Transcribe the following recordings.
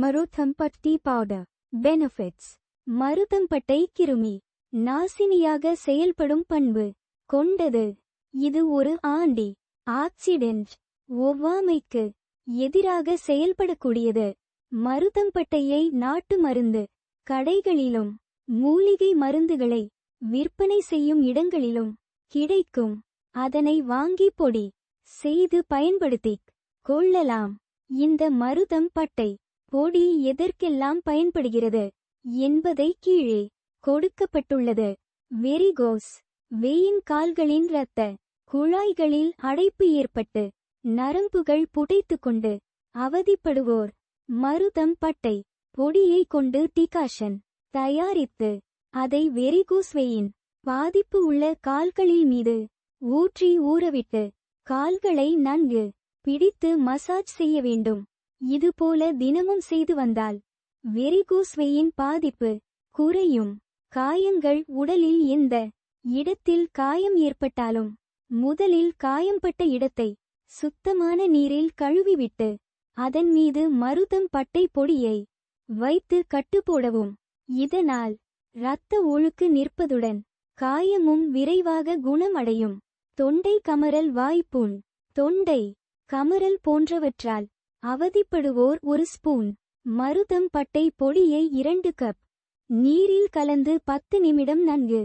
Maruthampatti powder. Benefits. மருதம்பட்டை கிருமி நாசினியாக செயல்படும் பண்பு கொண்டது. இது ஒரு ஆன்டி ஆக்சிடென்ட். ஒவ்வாமைக்கு எதிராக செயல்படக்கூடியது. மருதம்பட்டையை நாட்டு மருந்து கடைகளிலும் மூலிகை மருந்துகளை விற்பனை செய்யும் இடங்களிலும் கிடைக்கும். அதனை வாங்கி பொடி செய்து பயன்படுத்திக் கொள்ளலாம். இந்த மருதம்பட்டை பொடி எதற்கெல்லாம் பயன்படுகிறது என்பதை கீழே கொடுக்கப்பட்டுள்ளது. வெரிகோஸ் வெயின் கால்களின் இரத்த குழாய்களில் அடைப்பு ஏற்பட்டு நரம்புகள் புடைத்துக்கொண்டு அவதிப்படுவோர் மருதம்பட்டை பொடியை கொண்டு டிகாஷன் தயாரித்து அதை வெரிகோஸ் வெயின் பாதிப்பு உள்ள கால்களில் மீது ஊற்றி ஊறவிட்டு கால்களை நன்கு பிடித்து மசாஜ் செய்ய வேண்டும். இதுபோல தினமும் செய்து வந்தால் வெரிகோஸ் வெயின் பாதிப்பு குறையும். காயங்கள். உடலில் எந்த இடத்தில் காயம் ஏற்பட்டாலும் முதலில் காயம்பட்ட இடத்தை சுத்தமான நீரில் கழுவிவிட்டு அதன் மீது மருதம்பட்டை பொடியை வைத்து கட்டுப்போடவும். இதனால் இரத்த ஒழுக்கு நிற்பதுடன் காயமும் விரைவாக குணமடையும். தொண்டை கமறல். வாய்ப்புண் தொண்டை கமறல் போன்றவற்றால் அவதிப்படுவோர் ஒரு ஸ்பூன் மருதம்பட்டை பொடியை 2 கப் நீரில் கலந்து 10 நிமிடம் நன்கு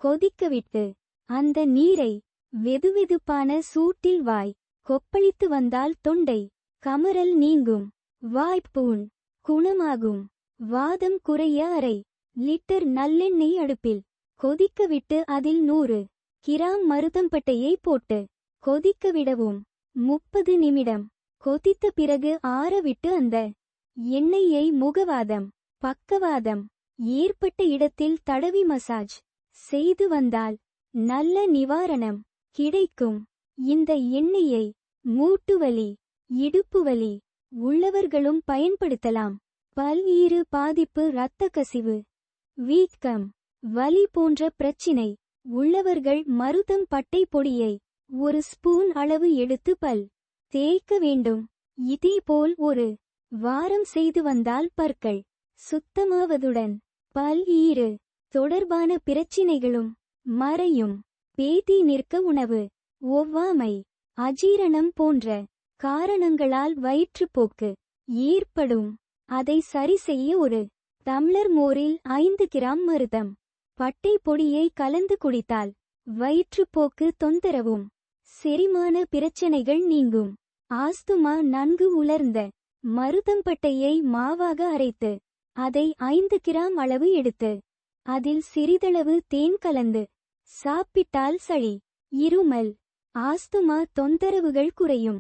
கொதிக்கவிட்டு அந்த நீரை வெதுவெதுப்பான சூட்டில் வாய் கொப்பளித்து வந்தால் தொண்டை கமறல் நீங்கும். வாய்ப்புண் குணமாகும். வாதம் குறைய அரை லிட்டர் நல்லெண்ணெய் அடுப்பில் கொதிக்கவிட்டு அதில் 100 கிராம் மருதம்பட்டையை போட்டு கொதிக்கவிடவும். 30 நிமிடம் கொதித்த பிறகு ஆறவிட்டு அந்த எண்ணெயை முகவாதம் பக்கவாதம் ஏற்பட்ட இடத்தில் தடவி மசாஜ் செய்து வந்தால் நல்ல நிவாரணம் கிடைக்கும். இந்த எண்ணெயை மூட்டுவலி இடுப்புவலி உள்ளவர்களும் பயன்படுத்தலாம். பல்ஈறு பாதிப்பு. இரத்த கசிவு வீக்கம் வலி போன்ற பிரச்சினை உள்ளவர்கள் மருதம்பட்டை பொடியை 1 ஸ்பூன் அளவு எடுத்து பல் தேய்க்க வேண்டும். இதேபோல் 1 வாரம் செய்து வந்தால் பற்கள் சுத்தமாவதுடன் பல் ஈறு தொடர்பான பிரச்சினைகளும் மறையும். பேதி நிற்க. உணவு ஒவ்வாமை அஜீரணம் போன்ற காரணங்களால் வயிற்றுப்போக்கு ஏற்படும். அதை சரி செய்ய 1 டம்ளர் மோரில் 5 கிராம் மருதம் பட்டை பொடியை கலந்து குடித்தால் வயிற்றுப்போக்கு தொந்தரவும் செரிமான பிரச்சனைகள் நீங்கும். ஆஸ்துமா. நன்கு உலர்ந்த மருதம்பட்டையை மாவாக அரைத்து அதை 5 கிராம் அளவு எடுத்து அதில் சிறிதளவு தேன் கலந்து சாப்பிட்டால் சளி இருமல் ஆஸ்துமா தொந்தரவுகள் குறையும்.